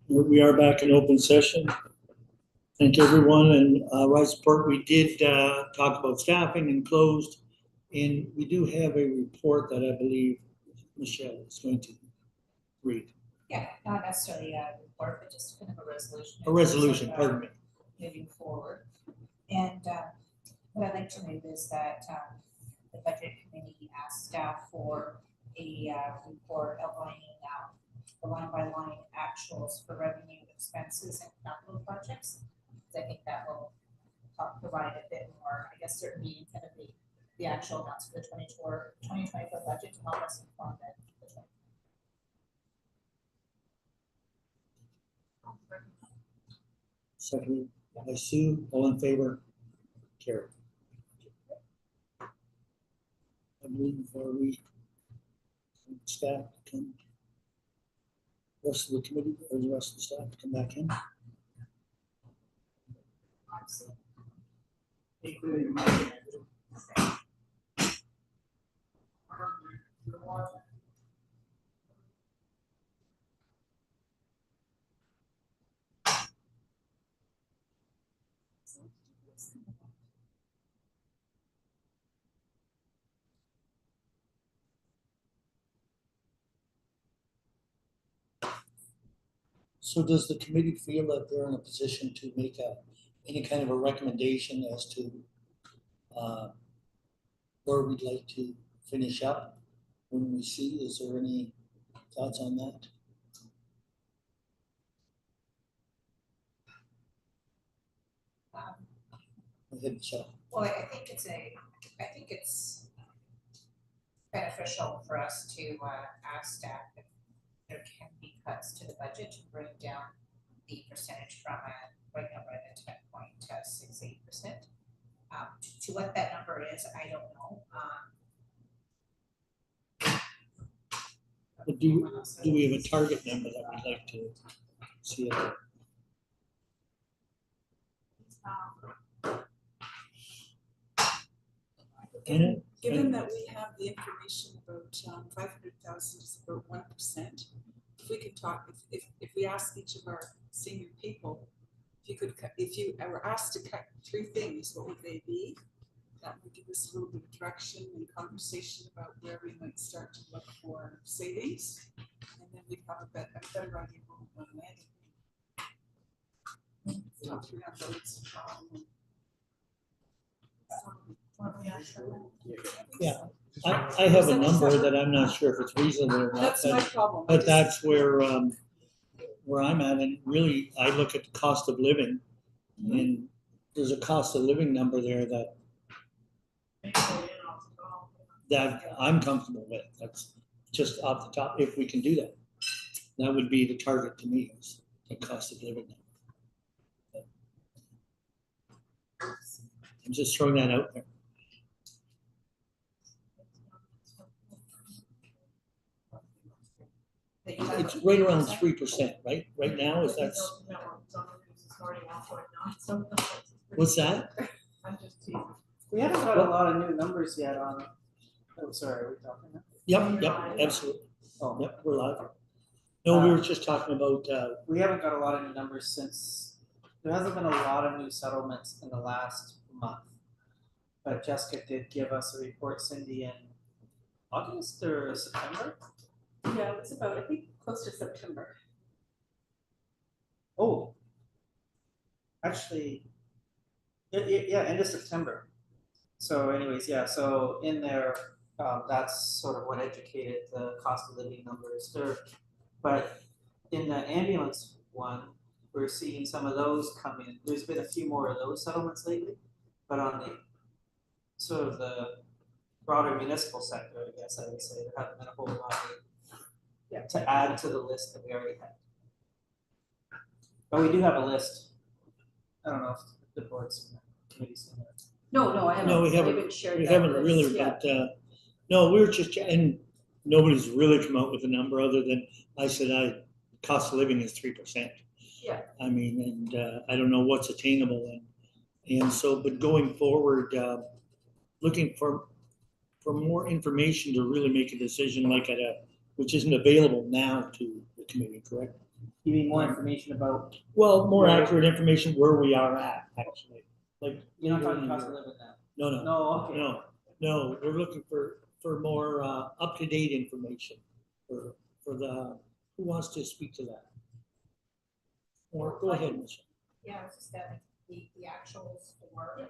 We are back in open session. Thank everyone, and right support. We did talk about staffing and closed, and we do have a report that I believe Michelle is going to read. Yeah, not necessarily a report, but just kind of a resolution. A resolution, pardon me. Moving forward. And what I'd like to note is that the budget committee asked staff for a report outlining the line-by-line actuals for revenue, expenses, and capital projects. I think that will provide a bit more, I guess, certainty in kind of the actual amounts for the 2024 budget to help us inform the Seconded by Sue. All in favor? Carried. I believe we staff to come, rest of the committee or the rest of the staff to come back in. So does the committee feel that they're in a position to make any kind of a recommendation as to where we'd like to finish up when we see? Is there any thoughts on that? Go ahead, Michelle. Well, I think it's beneficial for us to ask staff if there can be cuts to the budget to bring down the percentage from right now we're at 10.68%. To what that number is, I don't know. But do we have a target number that we'd like to see? Given that we have the information about 500,000 is about 1%, if we could talk, if we ask each of our senior people, if you were asked to cut 3 things, what would they be? That would give us a little bit of direction and conversation about where we might start to look for savings, and then we'd have a better idea of what we're Yeah, I have a number that I'm not sure if it's reasonable or not. That's my problem. But that's where I'm at, and really I look at the cost of living, and there's a cost of living number there that I'm comfortable with. That's just off the top. If we can do that, that would be the target to me, is the cost of living number. I'm just throwing that out there. It's right around 3%, right? Right now, is that's what's that? We haven't got a lot of new numbers yet on. Oh, sorry, are we talking now? Yep, absolutely. Oh, yep, we're live. No, we were just talking about. We haven't got a lot of new numbers since there hasn't been a lot of new settlements in the last month. But Jessica did give us a report, Cindy, in August or September. Yeah, it was about, I think, close to September. Oh, actually, yeah, end of September. So anyways, yeah, so in there, that's sort of what educated the cost of living numbers there. But in the ambulance one, we're seeing some of those come in. There's been a few more of those settlements lately, but on the sort of the broader municipal sector, I guess I would say, there haven't been a whole lot to add to the list that we already had. But we do have a list. I don't know if the board's committee's in there. No, I haven't. No, we haven't really, but no, we were just, and nobody's really come out with a number other than I said, cost of living is 3%. Yeah. I mean, and I don't know what's attainable, and so, but going forward, looking for more information to really make a decision, like which isn't available now to the committee, correct? You mean more information about, Well, more Right. accurate information where we are at, actually, like. you're not later talking in the cost of year. living now? No, No, okay. no, we're looking for more, up-to-date information for the, who wants to speak to that? Or, go ahead, Michelle. Yeah, it's just that the actuals for,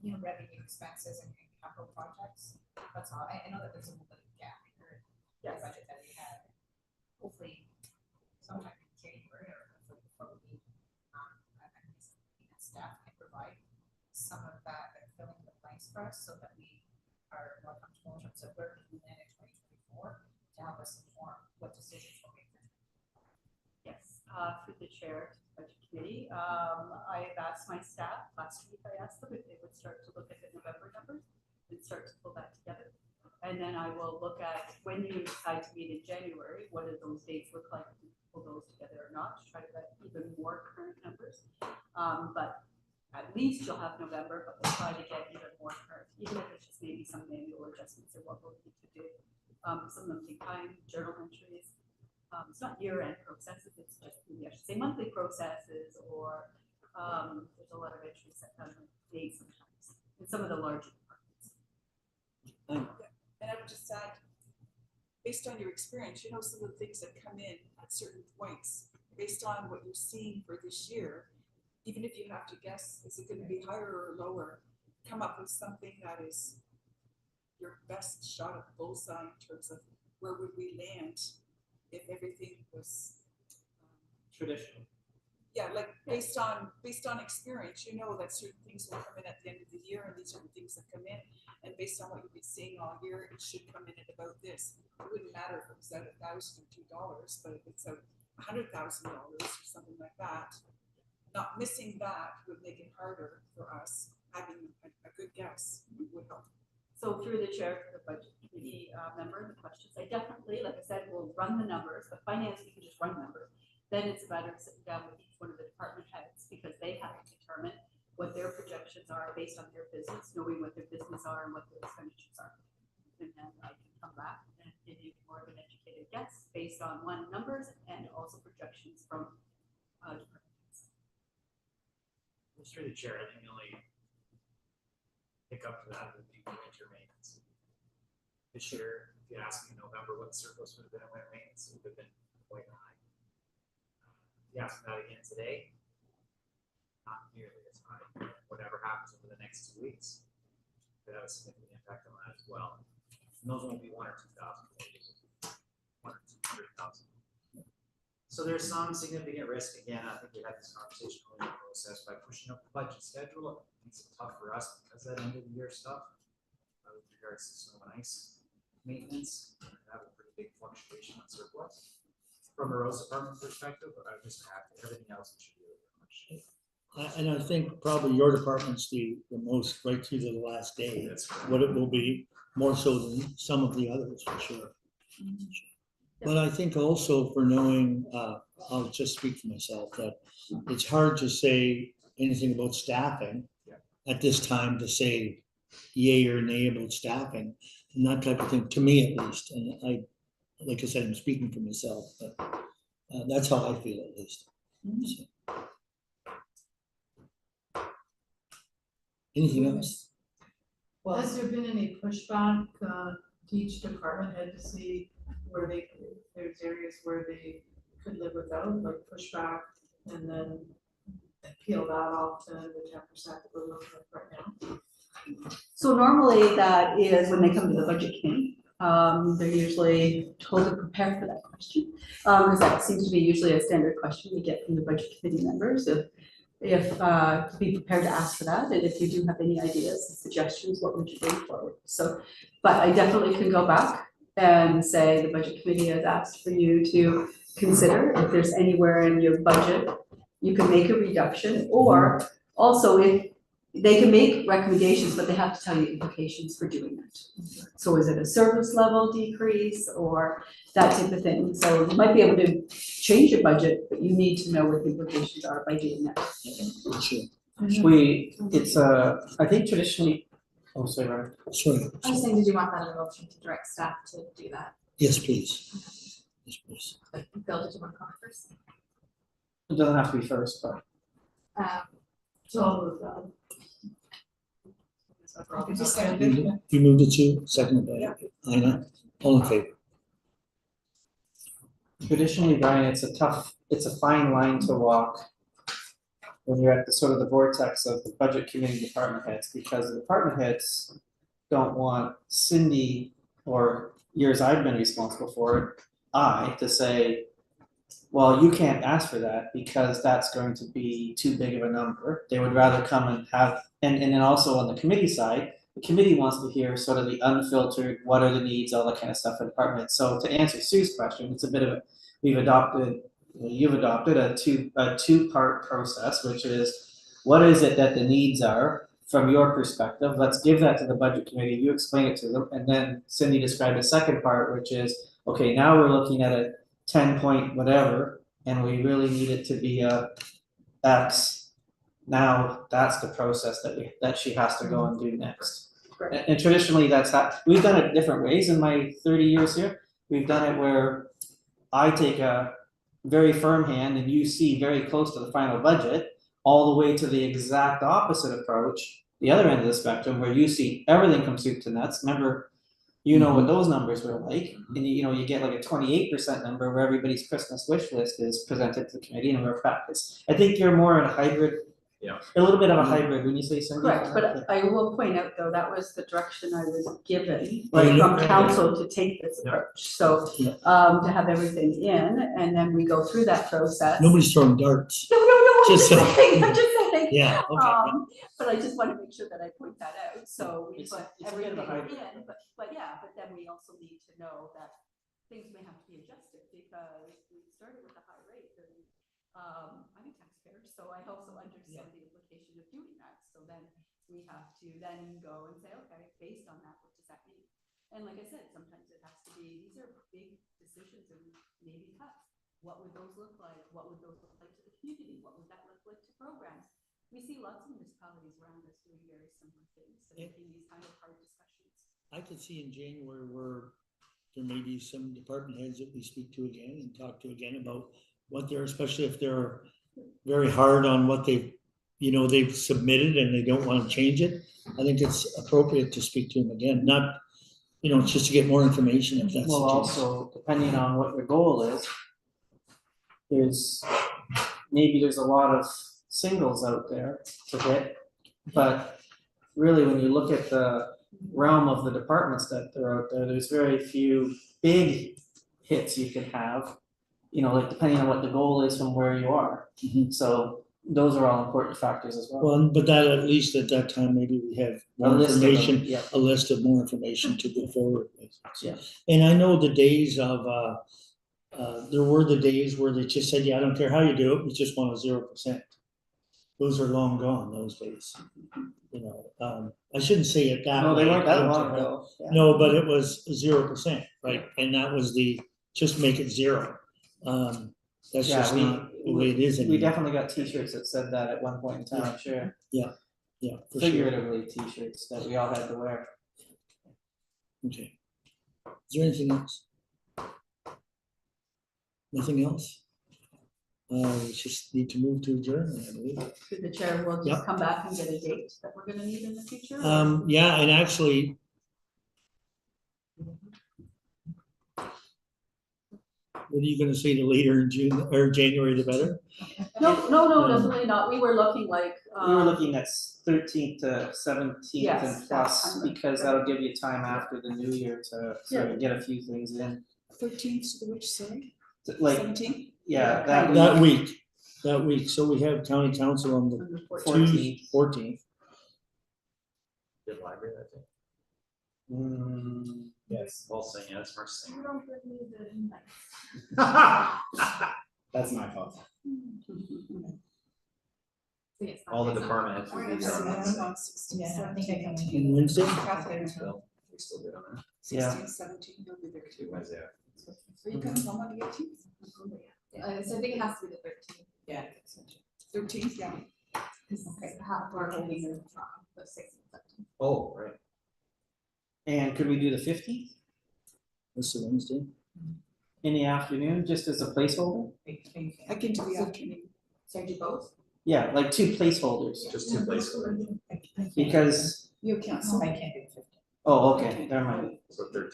revenue expenses and capital projects, that's all. I know that there's a little bit of gap in the budget that we had. Hopefully sometime in January or probably, staff can provide some of that and filling the blanks for us so that we are more comfortable in terms of where we land in 2024 to help us inform what decisions we'll make. Yes, through the chair to the budget committee, I have asked my staff, last week I asked them if they would start to look at the November numbers and start to pull that together. And then I will look at when you decide to meet in January, what do those dates look like, to pull those together or not, to try to get even more current numbers. But at least you'll have November, but we'll try to get even more current, even if it's just maybe some manual adjustments of what we'll need to do. Some of them take time, journal entries. It's not year-end processes, it's just, maybe I should say monthly processes, or there's a lot of entries that come in days sometimes, in some of the larger departments. And I would just add, based on your experience, you know, some of the things that come in at certain points, based on what you're seeing for this year, even if you have to guess, is it going to be higher or lower, come up with something that is your best shot at bullseye in terms of where would we land if everything was Traditional. yeah, like based on experience, you know that certain things will come in at the end of the year, and these are the things that come in. And based on what you've been seeing all year, it should come in at about this. It wouldn't matter if it was out $1,002, but if it's out $100,000 or something like that, not missing that would make it harder for us. Having a good guess would help. So through the chair for the budget committee member and the questions, I definitely, like I said, will run the numbers, but finance, we can just run numbers. Then it's a matter of sitting down with each one of the department heads, because they have to determine what their projections are based on their business, knowing what their business are and what their expenditures are. And then I can come back and give you more of an educated guess based on one, numbers, and also projections from department heads. Through the chair, I think the only pick up to that would be winter maintenance. This year, if you ask me in November what the surplus would have been in winter maintenance, it would have been quite high. If you ask me that again today, not nearly as high. Whatever happens over the next 2 weeks could have a significant impact on that as well. And those won't be 1 or 2,000, 1 or 200,000. So there's some significant risk. Again, I think we had this conversation earlier in the process by pushing up the budget schedule. It makes it tough for us because of that end of the year stuff. With regards to snow and ice maintenance, we have a pretty big fluctuation on surplus. From a roads department perspective, but I just have everything else should be very much. And I think probably your department's the most right through to the last day. That's correct. What it will be, more so than some of the others, for sure. But I think also for knowing, I'll just speak for myself, that it's hard to say anything about staffing at this time, to say yay or nay about staffing and that type of thing, to me at least. And I, like I said, I'm speaking for myself, but that's how I feel at least. So. Anything else? Well, has there been any pushback to each department head to see where they, if there's areas where they could live without, like pushback, and then peel that off to the 10% that we're looking at right now? So normally that is when they come to the budget committee. They're usually told to prepare for that question, because that seems to be usually a standard question we get from the budget committee members. If to be prepared to ask for that, and if you do have any ideas and suggestions, what would you bring forward? So, but I definitely can go back and say the budget committee has asked for you to consider if there's anywhere in your budget you can make a reduction, or also if they can make recommendations, but they have to tell you implications for doing that. So is it a service level decrease or that type of thing? So you might be able to change your budget, but you need to know what the implications are by doing that. Sure. I think traditionally, oh, sorry, Robert. Sorry. I was saying, did you want that in a motion to direct staff to do that? Yes, please. Yes, please. Bill, did you want to comment first? It doesn't have to be first, but So, Did you second it? You moved it to, second by Ina, all in favor? traditionally, Brian, it's a fine line to walk when you're at the sort of the vortex of the budget committee department heads, because the department heads don't want Cindy, or years I've been responsible for it, to say, well, you can't ask for that because that's going to be too big of a number. They would rather come and have, and then also on the committee side, the committee wants to hear sort of the unfiltered, what are the needs, all that kind of stuff in department. So to answer Sue's question, it's a bit of a, you've adopted a two-part process, which is what is it that the needs are from your perspective? Let's give that to the budget committee, you explain it to them, and then Cindy described the second part, which is, okay, now we're looking at a 10-point whatever, and we really need it to be a X. Now that's the process that she has to go and do next. Right. And traditionally, we've done it different ways in my 30 years here. We've done it where I take a very firm hand and you see very close to the final budget, all the way to the exact opposite approach, the other end of the spectrum, where you see everything from soup to nuts. Remember, you know what those numbers were like, and you get like a 28% number where everybody's Christmas wish list is presented to the committee and we're practice. I think you're more in a hybrid. Yeah. A little bit of a hybrid when you say Cindy. Correct, but I will point out though, that was the direction I was given Right. from council to take this Yeah. approach. So, Yeah. to have everything in, and then we go through that process. Nobody's throwing darts. No, I'm Just just saying, I'm just saying. Yeah, okay. But I just want to make sure that I point that out, so we It's put a bit of everything a hybrid. in, but yeah, but then we also need to know that things may have to be adjusted, because we started with a high rate, and, I'm a taxpayer, so I also understand the implication of doing that, so then we have to then go and say, okay, based on that, what does that mean? And like I said, sometimes it has to be, these are big decisions and maybe cuts. What would those look like? What would those look like to the community? What would that look like to programs? We see lots of municipalities around us doing very similar things, so making these kind of hard discussions. I could see in January where there may be some department heads that we speak to again and talk to again about what they're, especially if they're very hard on what they've submitted and they don't want to change it. I think it's appropriate to speak to them again, not, just to get more information if that's the Well, case. also, depending on what your goal is, there's a lot of singles out there to hit, but really, when you look at the realm of the departments that are out there, there's very few big hits you can have, like depending on what the goal is from where you are. Mhm. So those are all important factors as well. Well, but that, at least at that time, maybe we have A more list of them, information, yeah. a list of more information to go forward with. Yeah. And I know the days of, there were the days where they just said, yeah, I don't care how you do it, we just want a 0%. Those are long gone, those days. I shouldn't say it that way. No, they weren't I that don't long care how- ago. Yeah. No, but it was 0%, right? And that was just make it 0. That's Yeah, just not the way it is we anymore. definitely got T-shirts that said that at one point in time, sure. Yeah, for sure. Figuratively, T-shirts that we all had to wear. Okay. Is there anything else? Nothing else? We just need to move to adjourn, I believe. So the chair will just Yep. come back and get a date that we're gonna need in the future? Yeah, and actually. What are you gonna say, the later in June or January, the better? No, definitely not. We were looking like, We were looking at 13th to 17th Yes, and that's plus, kind of- because that'll give you time after the new year to sort of get a few things in. 13th to which, sorry? Like, 17th? yeah, That week, so we have county council on the on the 14th. 14th. Good library that day. Yes. We'll sing, yeah, it's first sing. That's my fault. Yes. All the department heads will be there on Wednesday. On 16th, Yeah, I think I can. 17th. And Wednesday? Still, we still good on that. Yeah. 16th, 17th, you'll be there too. Wednesday. Are you coming home on the 18th? So I think it has to be the 13th. Yeah. 13th, yeah. Okay. Half our holding is the 6th of September. Oh, right. And could we do the 15th? That's the Wednesday. in the afternoon, just as a placeholder? I can do the afternoon. So do both? Yeah, like two placeholders, Just two placeholders, because, You can't, so I can't do 15. oh, okay, never mind. so 13.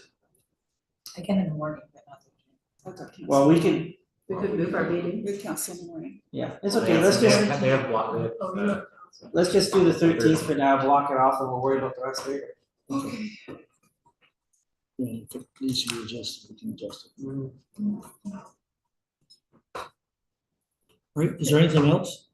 I can in the morning, but not the I've got council. Well, we can, We could move our meeting. With council in the morning. yeah, it's They okay, have- let's they just, have- They have block, they have, Oh, yeah. let's just do the 13th for now, block it off, and we'll worry about the rest later. Okay. Yeah, if it needs to be adjusted, we can adjust it. Right, is there anything else?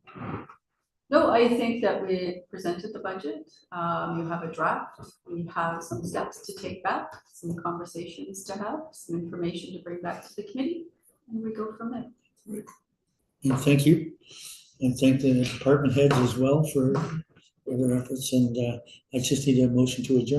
No, I think that we presented the budget. You have a draft. We have some steps to take back, some conversations to have, some information to bring back to the committee, and we go from there. And thank you. And thank the department heads as well for their efforts. And I just need a motion to adjourn.